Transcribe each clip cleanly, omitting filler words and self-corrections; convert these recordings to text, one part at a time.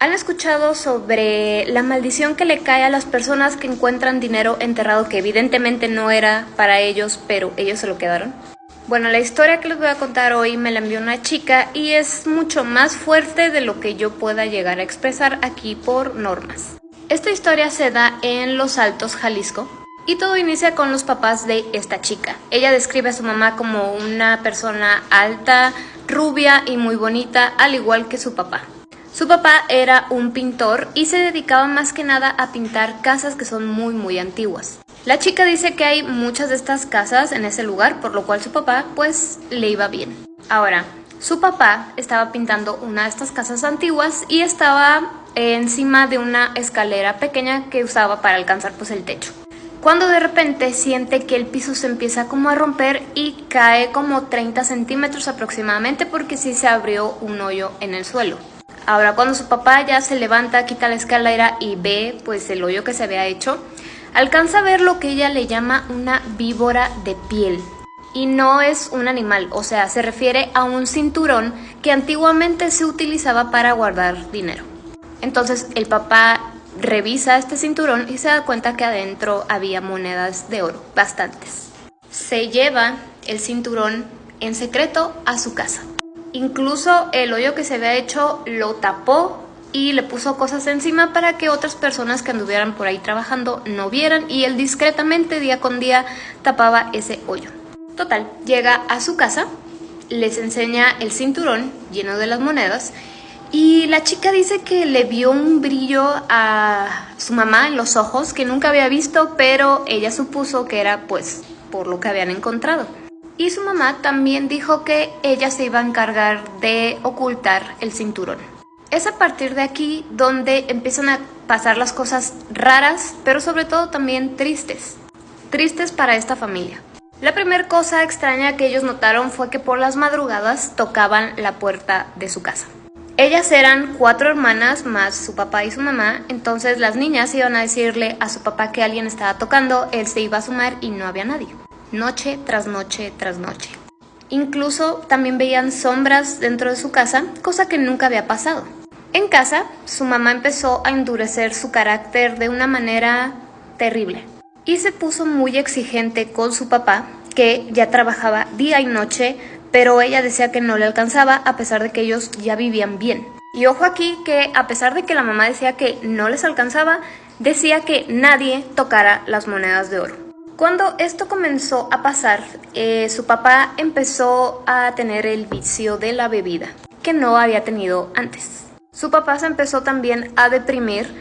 ¿Han escuchado sobre la maldición que le cae a las personas que encuentran dinero enterrado que evidentemente no era para ellos, pero ellos se lo quedaron? Bueno, la historia que les voy a contar hoy me la envió una chica y es mucho más fuerte de lo que yo pueda llegar a expresar aquí por normas. Esta historia se da en Los Altos, Jalisco, y todo inicia con los papás de esta chica. Ella describe a su mamá como una persona alta, rubia y muy bonita, al igual que su papá. Su papá era un pintor y se dedicaba más que nada a pintar casas que son muy antiguas. La chica dice que hay muchas de estas casas en ese lugar, por lo cual su papá pues le iba bien. Ahora, su papá estaba pintando una de estas casas antiguas y estaba encima de una escalera pequeña que usaba para alcanzar pues el techo. Cuando de repente siente que el piso se empieza como a romper y cae como 30 centímetros aproximadamente porque sí se abrió un hoyo en el suelo. Ahora cuando su papá ya se levanta, quita la escalera y ve pues el hoyo que se había hecho, alcanza a ver lo que ella le llama una víbora de piel. Y no es un animal, o sea, se refiere a un cinturón que antiguamente se utilizaba para guardar dinero. Entonces el papá revisa este cinturón y se da cuenta que adentro había monedas de oro, bastantes. Se lleva el cinturón en secreto a su casa. Incluso el hoyo que se había hecho lo tapó y le puso cosas encima para que otras personas que anduvieran por ahí trabajando no vieran, y él discretamente día con día tapaba ese hoyo. Total, llega a su casa, les enseña el cinturón lleno de las monedas y la chica dice que le vio un brillo a su mamá en los ojos que nunca había visto, pero ella supuso que era pues por lo que habían encontrado. Y su mamá también dijo que ella se iba a encargar de ocultar el cinturón. Es a partir de aquí donde empiezan a pasar las cosas raras, pero sobre todo también tristes. Tristes para esta familia. La primera cosa extraña que ellos notaron fue que por las madrugadas tocaban la puerta de su casa. Ellas eran 4 hermanas más su papá y su mamá, entonces las niñas iban a decirle a su papá que alguien estaba tocando, él se iba a asomar y no había nadie. Noche tras noche tras noche. Incluso también veían sombras dentro de su casa, cosa que nunca había pasado. En casa, su mamá empezó a endurecer su carácter de una manera terrible y se puso muy exigente con su papá, que ya trabajaba día y noche, pero ella decía que no le alcanzaba a pesar de que ellos ya vivían bien. Y ojo aquí que a pesar de que la mamá decía que no les alcanzaba, decía que nadie tocara las monedas de oro. Cuando esto comenzó a pasar, su papá empezó a tener el vicio de la bebida, que no había tenido antes. Su papá se empezó también a deprimir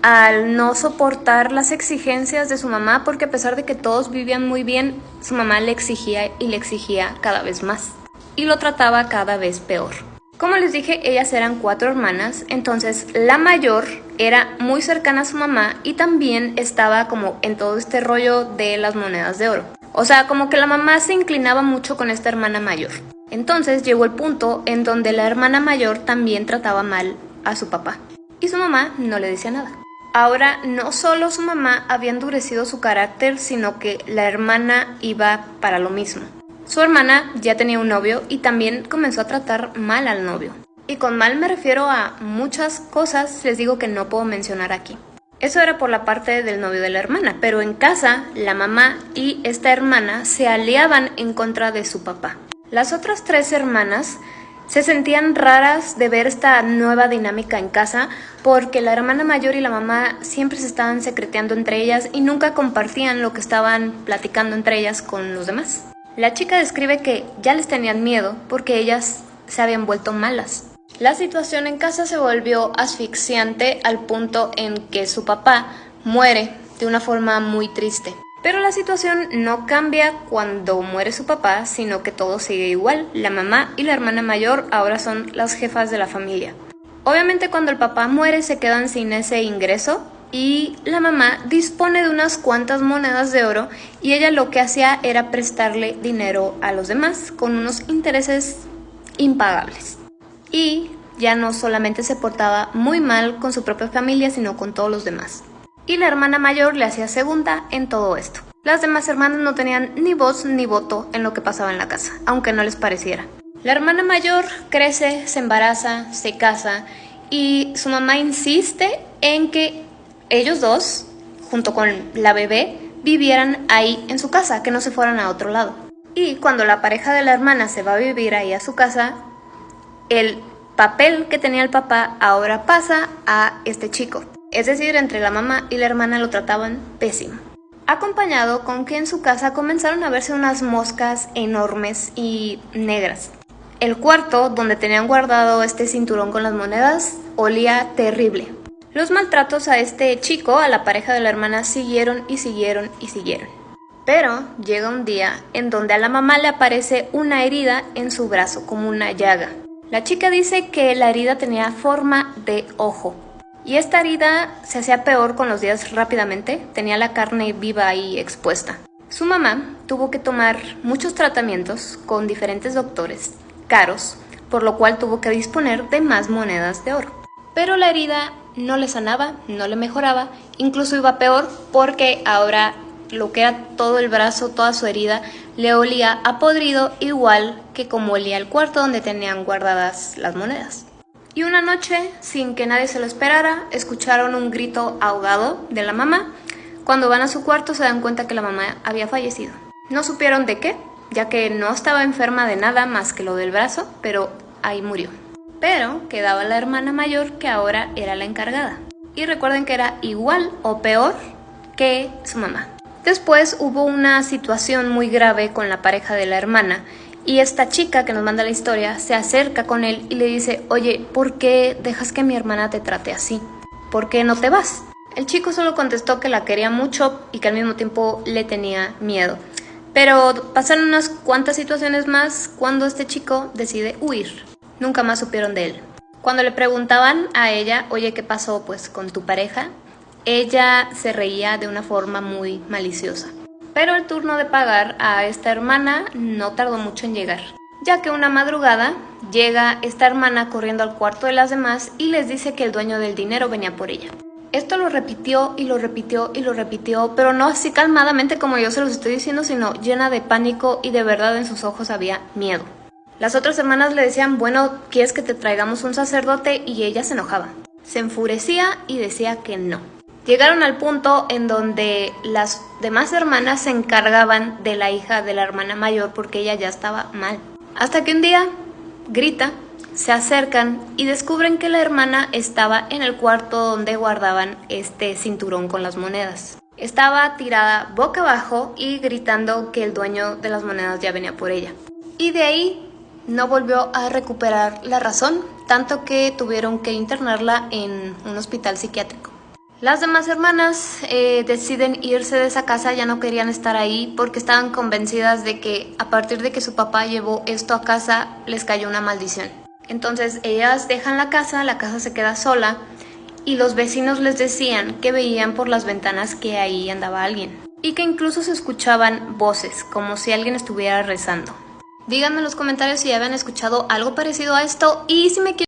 al no soportar las exigencias de su mamá, porque a pesar de que todos vivían muy bien, su mamá le exigía y le exigía cada vez más, y lo trataba cada vez peor. Como les dije, ellas eran 4 hermanas, entonces la mayor era muy cercana a su mamá y también estaba como en todo este rollo de las monedas de oro. O sea, como que la mamá se inclinaba mucho con esta hermana mayor. Entonces llegó el punto en donde la hermana mayor también trataba mal a su papá y su mamá no le decía nada. Ahora no solo su mamá había endurecido su carácter, sino que la hermana iba para lo mismo. Su hermana ya tenía un novio y también comenzó a tratar mal al novio. Y con mal me refiero a muchas cosas, les digo que no puedo mencionar aquí. Eso era por la parte del novio de la hermana, pero en casa la mamá y esta hermana se aliaban en contra de su papá. Las otras 3 hermanas se sentían raras de ver esta nueva dinámica en casa porque la hermana mayor y la mamá siempre se estaban secreteando entre ellas y nunca compartían lo que estaban platicando entre ellas con los demás. La chica describe que ya les tenían miedo porque ellas se habían vuelto malas. La situación en casa se volvió asfixiante al punto en que su papá muere de una forma muy triste. Pero la situación no cambia cuando muere su papá, sino que todo sigue igual. La mamá y la hermana mayor ahora son las jefas de la familia. Obviamente cuando el papá muere se quedan sin ese ingreso y la mamá dispone de unas cuantas monedas de oro y ella lo que hacía era prestarle dinero a los demás con unos intereses impagables. Y ya no solamente se portaba muy mal con su propia familia, sino con todos los demás. Y la hermana mayor le hacía segunda en todo esto. Las demás hermanas no tenían ni voz ni voto en lo que pasaba en la casa, aunque no les pareciera. La hermana mayor crece, se embaraza, se casa y su mamá insiste en que ellos dos, junto con la bebé, vivieran ahí en su casa, que no se fueran a otro lado. Y cuando la pareja de la hermana se va a vivir ahí a su casa, el papel que tenía el papá ahora pasa a este chico. Es decir, entre la mamá y la hermana lo trataban pésimo. Acompañado con que en su casa comenzaron a verse unas moscas enormes y negras. El cuarto donde tenían guardado este cinturón con las monedas olía terrible. Los maltratos a este chico, a la pareja de la hermana, siguieron y siguieron y siguieron. Pero llega un día en donde a la mamá le aparece una herida en su brazo, como una llaga. La chica dice que la herida tenía forma de ojo. Y esta herida se hacía peor con los días rápidamente, tenía la carne viva ahí expuesta. Su mamá tuvo que tomar muchos tratamientos con diferentes doctores, caros, por lo cual tuvo que disponer de más monedas de oro. Pero la herida no le sanaba, no le mejoraba, incluso iba peor porque ahora lo que era todo el brazo, toda su herida, le olía a podrido igual que como olía el cuarto donde tenían guardadas las monedas. Y una noche, sin que nadie se lo esperara, escucharon un grito ahogado de la mamá. Cuando van a su cuarto se dan cuenta que la mamá había fallecido. No supieron de qué, ya que no estaba enferma de nada más que lo del brazo, pero ahí murió. Pero quedaba la hermana mayor, que ahora era la encargada. Y recuerden que era igual o peor que su mamá. Después hubo una situación muy grave con la pareja de la hermana, y esta chica que nos manda la historia se acerca con él y le dice: oye, ¿por qué dejas que mi hermana te trate así? ¿Por qué no te vas? El chico solo contestó que la quería mucho y que al mismo tiempo le tenía miedo. Pero pasaron unas cuantas situaciones más cuando este chico decide huir. Nunca más supieron de él. Cuando le preguntaban a ella: oye, ¿qué pasó pues con tu pareja? Ella se reía de una forma muy maliciosa. Pero el turno de pagar a esta hermana no tardó mucho en llegar, ya que una madrugada llega esta hermana corriendo al cuarto de las demás y les dice que el dueño del dinero venía por ella. Esto lo repitió y lo repitió y lo repitió, pero no así calmadamente como yo se los estoy diciendo, sino llena de pánico, y de verdad en sus ojos había miedo. Las otras hermanas le decían: bueno, ¿quieres que te traigamos un sacerdote? Y ella se enojaba, se enfurecía y decía que no. Llegaron al punto en donde las demás hermanas se encargaban de la hija de la hermana mayor porque ella ya estaba mal. Hasta que un día grita, se acercan y descubren que la hermana estaba en el cuarto donde guardaban este cinturón con las monedas. Estaba tirada boca abajo y gritando que el dueño de las monedas ya venía por ella. Y de ahí no volvió a recuperar la razón, tanto que tuvieron que internarla en un hospital psiquiátrico. Las demás hermanas deciden irse de esa casa, ya no querían estar ahí porque estaban convencidas de que a partir de que su papá llevó esto a casa, les cayó una maldición. Entonces ellas dejan la casa se queda sola, y los vecinos les decían que veían por las ventanas que ahí andaba alguien, y que incluso se escuchaban voces, como si alguien estuviera rezando. Díganme en los comentarios si habían escuchado algo parecido a esto, y si me quieren